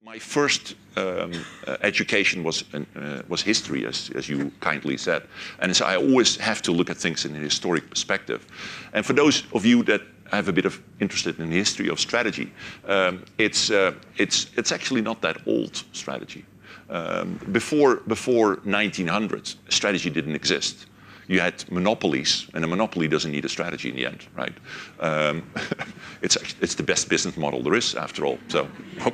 My first education was history, as you kindly said, and so I always have to look at things in a historic perspective. And for those of you that have a bit of interested in the history of strategy, it's actually not that old strategy. Before 1900, strategy didn't exist. You had monopolies, and a monopoly doesn't need a strategy in the end, right? It's the best business model there is, after all. So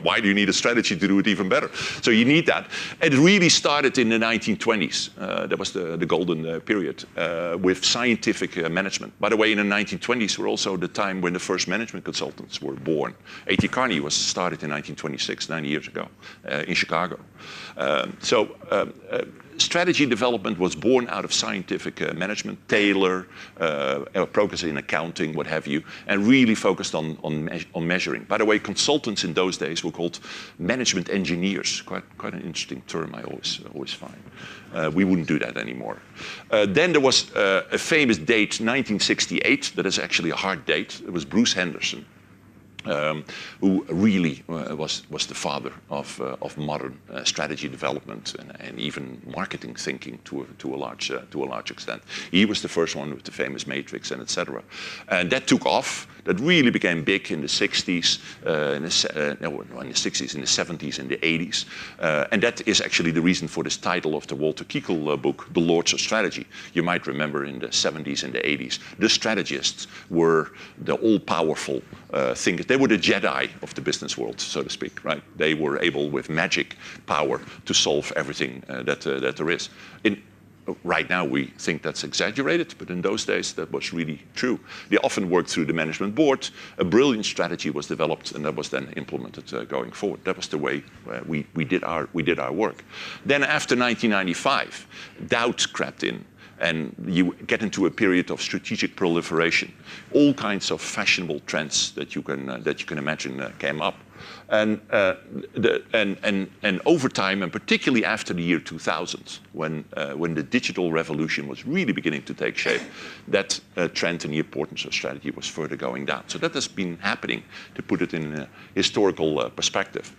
why do you need a strategy to do it even better? So you need that. It really started in the 1920s. That was the golden period with scientific management. By the way, in the 1920s were also the time when the first management consultants were born. A.T. Kearney was started in 1926, 90 years ago, in Chicago. Strategy development was born out of scientific management, Taylor, progress in accounting, what have you, and really focused on measuring. By the way, consultants in those days were called management engineers. Quite an interesting term, I always find. We wouldn't do that anymore. Then there was a famous date, 1968. That is actually a hard date. It was Bruce Henderson, who really was the father of modern strategy development and even marketing thinking to a large extent. He was the first one with the famous matrix and etc. And that took off. That really became big in the 60s, in the 60s, in the 70s, in the 80s. And that is actually the reason for this title of the Walter Kiekel book, The Lords of Strategy. You might remember in the 70s and the 80s, the strategists were the all-powerful thinkers. They were the Jedi of the business world, so to speak, right? They were able, with magic power, to solve everything that there is. Right now we think that's exaggerated, but in those days that was really true. They often worked through the management board. A brilliant strategy was developed, and that was then implemented going forward. That was the way we did our work. Then after 1995, doubt crept in, and you get into a period of strategic proliferation. All kinds of fashionable trends that you can imagine came up. And over time, and particularly after the year 2000, when the digital revolution was really beginning to take shape, that trend and the importance of strategy was further going down. So that has been happening, to put it in a historical perspective.